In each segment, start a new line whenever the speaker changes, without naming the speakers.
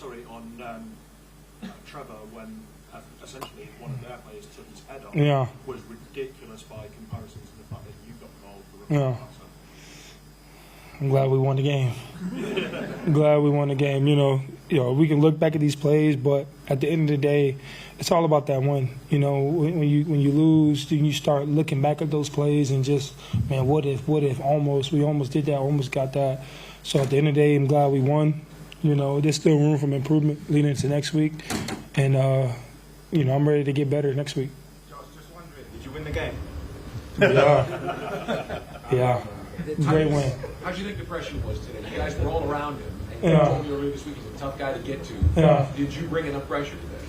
on Trevor when essentially one of their players took his head off was ridiculous by comparison to the fact that you got called for a
I'm glad we won the game. I'm glad we won the game. You know, we can look back at these plays, but at the end of the day, it's all about that win. You know, when you lose, then you start looking back at those plays and just, man, what if, we almost did that, almost got that. So at the end of the day, I'm glad we won. You know, there's still room for improvement leading into next week. And, you know, I'm ready to get better next week.
Josh, just wondering, did you win the game?
Yeah. Great win.
How do you think the pressure was today? You guys were all around him. And you told me earlier this week he's a tough guy to get to. Did you bring enough pressure today?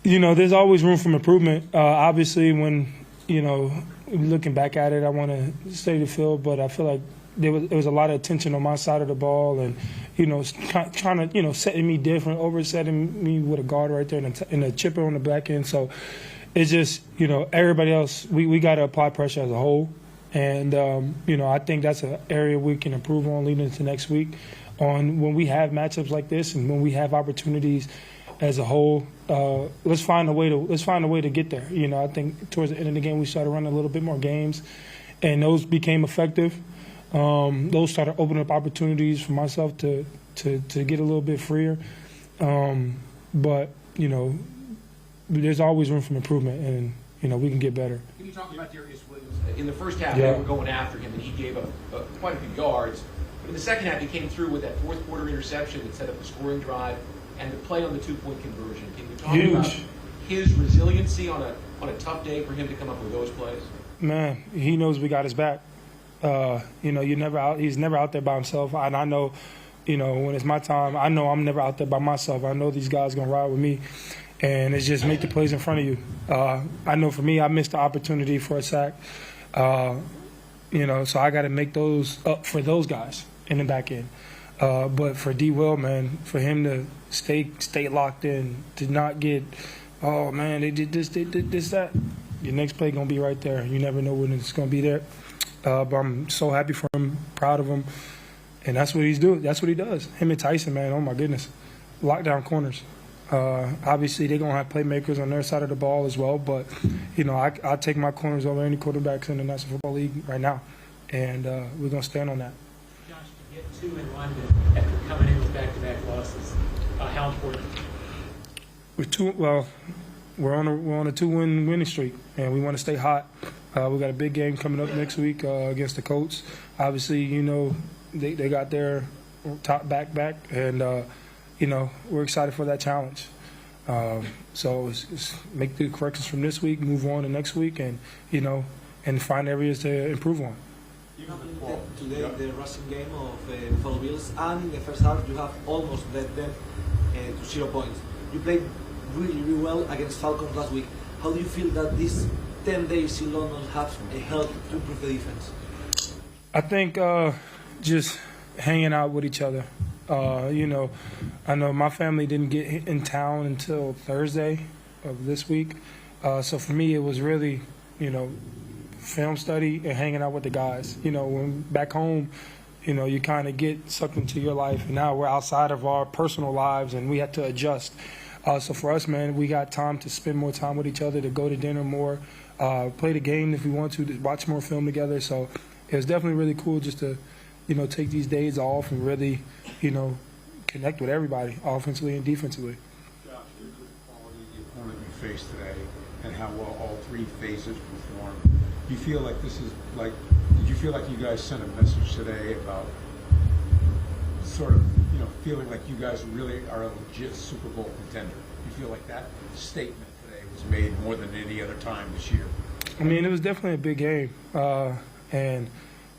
You know, there's always room for improvement. Obviously, when, you know, looking back at it, I want to stay the field, but I feel like there was a lot of attention on my side of the ball and, you know, trying to, you know, setting me different, oversetting me with a guard right there and a chipper on the back end. So it's just, you know, everybody else, we got to apply pressure as a whole. And, you know, I think that's an area we can improve on leading into next week on when we have matchups like this and when we have opportunities as a whole. Let's find a way to get there. You know, I think towards the end of the game we started running a little bit more games, and those became effective. Those started opening up opportunities for myself to get a little bit freer. But, you know, there's always room for improvement, and, you know, we can get better.
Can you talk about Darius Williams? In the first half, they were going after him, and he gave up quite a few yards. But in the second half, he came through with that fourth quarter interception that set up the scoring drive and the play on the 2-point conversion. Can you talk about his resiliency on a tough day for him to come up with those plays?
Man, he knows we got his back. You know, he's never out there by himself. And I know, you know, when it's my time, I know I'm never out there by myself. I know these guys going to ride with me. And it's just make the plays in front of you. I know for me, I missed the opportunity for a sack. You know, so I got to make those up for those guys in the back end. But for D. Will, man, for him to stay locked in, to not get, oh, man, they did this, that. Your next play going to be right there. You never know when it's going to be there. But I'm so happy for him, proud of him. And that's what he's doing. That's what he does. Him and Tyson, man, oh, my goodness. Lockdown corners. Obviously, they're going to have playmakers on their side of the ball as well. But, you know, I take my corners over any quarterbacks in the National Football League right now. And we're going to stand on that.
Josh, to get 2 in London after coming in with back-to-back losses, how important?
We're on a 2-win winning streak, and we want to stay hot. We got a big game coming up next week against the Colts. Obviously, you know, they got their top back, and you know, we're excited for that challenge. So it's make the corrections from this week, move on to next week, and, you know, and find areas to improve on.
You have today the rushing game of Buffalo Bills, and in the first half you have almost led them to 0 points. You played really well against Falcons last week. How do you feel that these 10 days in London have helped to improve the defense?
I think just hanging out with each other. You know, I know my family didn't get in town until Thursday of this week. So for me, it was really, you know, film study and hanging out with the guys. You know, when back home, you know, you kind of get sucked into your life. And now we're outside of our personal lives, and we have to adjust. So for us, man, we got time to spend more time with each other, to go to dinner more, play the game if we want to watch more film together. So it was definitely really cool just to, you know, take these days off and really, you know, connect with everybody, offensively and defensively.
Josh, due to the quality of the opponent you faced today and how well all three phases performed, do you feel like this is like, did you feel like you guys sent a message today about sort of, you know, feeling like you guys really are a legit Super Bowl contender? You feel like that statement today was made more than any other time this year?
I mean, it was definitely a big game. And,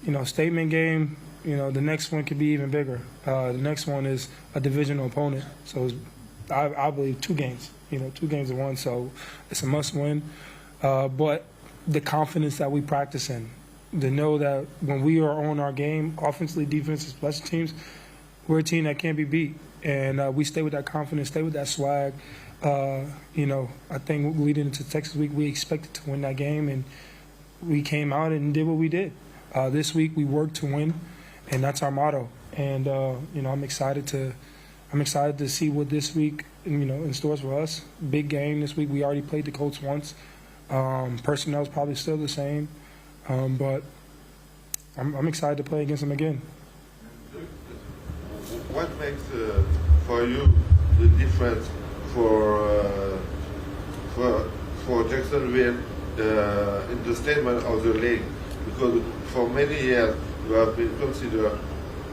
you know, statement game, you know, the next one could be even bigger. The next one is a divisional opponent. So I believe 2 games, you know, 2 games in one. So it's a must win. But the confidence that we practice in, to know that when we are on our game, offensively, defensively, special teams, we're a team that can't be beat. And we stay with that confidence, stay with that swag. You know, I think leading into Texas week, we expected to win that game, and we came out and did what we did. This week we worked to win, and that's our motto. And, you know, I'm excited to I'm excited to see what this week, in stores for us. Big game this week. We already played the Colts once. Personnel is probably still the same, but I'm excited to play against them again.
What makes for you the difference for Jacksonville in the statement of the league? Because for many years you have been considered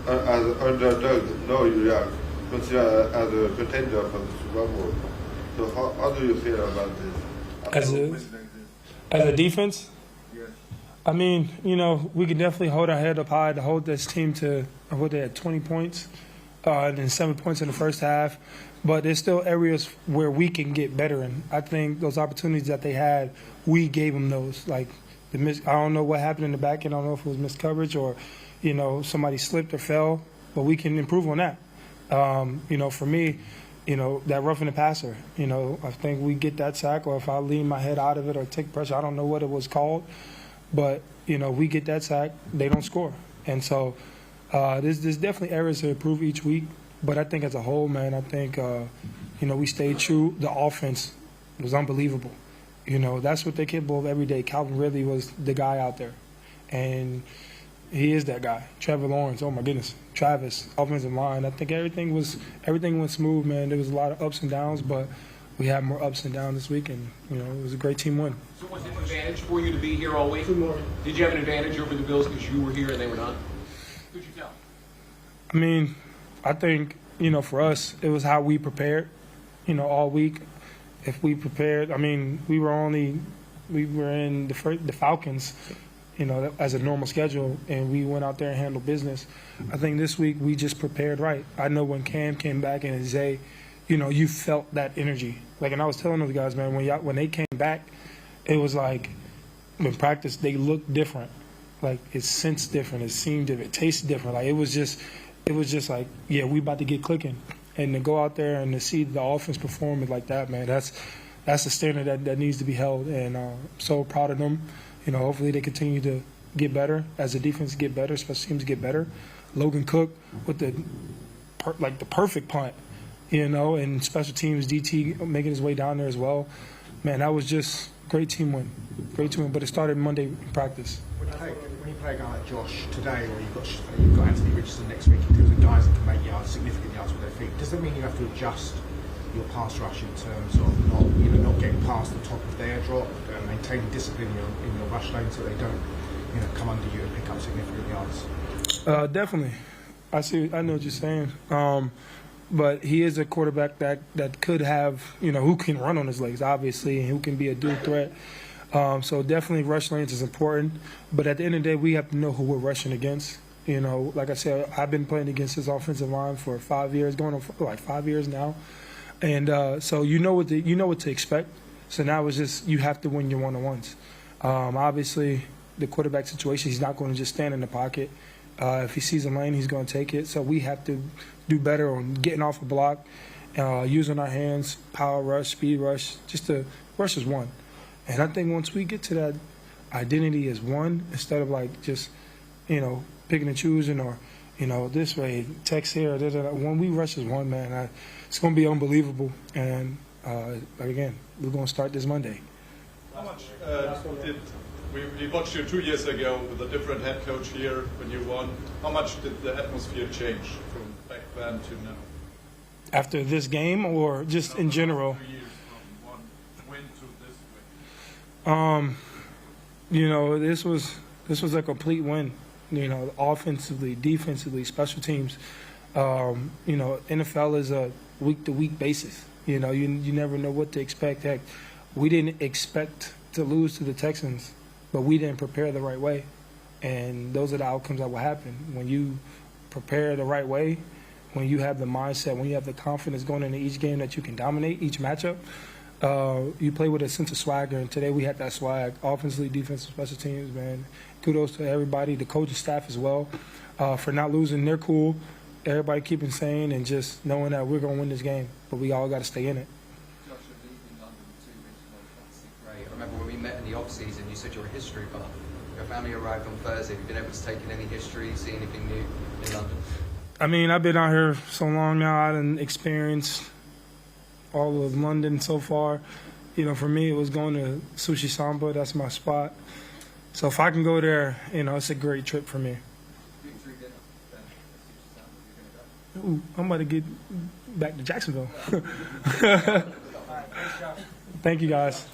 as an underdog. Now you are considered as a contender for the Super Bowl. So how do you feel about this?
As a defense?
Yes.
I mean, we can definitely hold our head up high to hold this team to, what they had, 20 points, and then 7 points in the first half. But there's still areas where we can get better in. I think those opportunities that they had, we gave them those. Like, I don't know what happened in the back end. I don't know if it was missed coverage or, somebody slipped or fell. But we can improve on that. For me, that roughing the passer, I think we get that sack, or if I lean my head out of it or take pressure, I don't know what it was called. But, we get that sack, they don't score. And so there's definitely areas to improve each week. But I think as a whole, man, I think, we stayed true. The offense was unbelievable. That's what they're capable of every day. Calvin Ridley was the guy out there. And he is that guy. Trevor Lawrence, oh, my goodness. Travis, offensive line. I think everything went smooth, man. There was a lot of ups and downs, but we had more ups and downs this week, and, it was a great team win.
So was it an advantage for you to be here all week? Did you have an advantage over the Bills because you were here and they were not? Who'd you tell?
I mean, I think, for us, it was how we prepared, all week. If we prepared, I mean, we were in the Falcons, as a normal schedule, and we went out there and handled business. I think this week we just prepared right. I know when Cam came back and Zay, you felt that energy. Like, and I was telling those guys, man, when they came back, it was like, in practice, they looked different. Like, it sensed different, it seemed different, it tasted different. Like, it was just like, yeah, we about to get clicking. And to go out there and to see the offense perform it like that, man, that's the standard that needs to be held. And I'm so proud of them. Hopefully they continue to get better as the defense get better, special teams get better. Logan Cook with the perfect punt, and special teams, DT making his way down there as well. Man, that was just great team win. Great team win, but it started Monday in practice.
When you play a guy like Josh today, or you've got Anthony Richardson next week, in terms of guys that can make yards, significant yards with their feet, does that mean you have to adjust your pass rush in terms of not getting past the top of their drop, maintaining discipline in your rush lane so they don't come under you and pick up significant yards?
Definitely. I know what you're saying. But he is a quarterback that could have, who can run on his legs, obviously, and who can be a dual threat. So definitely rush lanes is important. But at the end of the day, we have to know who we're rushing against. Like I said, I've been playing against this offensive line for 5 years, going on for like 5 years now. And so you know what to expect. So now it's just you have to win your one-on-ones. Obviously, the quarterback situation, he's not going to just stand in the pocket. If he sees a lane, he's going to take it. So we have to do better on getting off a block, using our hands, power rush, speed rush. Just to rush is one. And I think once we get to that identity as one, instead of like just, picking and choosing or, this way, text here, when we rush as one, man, it's going to be unbelievable. And, again, we're going to start this Monday.
How much did we watched you 2 years ago with a different head coach here when you won? How much did the atmosphere change from back then to now?
After this game or just in general?
2 years from one win to this win. This was a complete win.
Offensively, defensively, special teams. NFL is a week-to-week basis. You never know what to expect. Heck, we didn't expect to lose to the Texans, but we didn't prepare the right way. And those are the outcomes that will happen. When you prepare the right way, when you have the mindset, when you have the confidence going into each game that you can dominate each matchup, you play with a sense of swagger. And today we had that swag, offensively, defensive, special teams, man. Kudos to everybody, the coaching staff as well, for not losing. They're cool. Everybody keeping sane and just knowing that we're going to win this game. But we all got to stay in it.
Josh, leaving London 2 weeks ago, that's great. I remember when we met in the off-season, you said you're a history buff. Your family arrived on Thursday. Have you been able to take in any history, see anything new in London?
I mean, I've been out here so long now. I done experienced all of London so far. You know, for me, it was going to Sushi Samba. That's my spot. So if I can go there, you know, it's a great trip for me. Ooh, I'm about to get back to Jacksonville. Thank you, guys.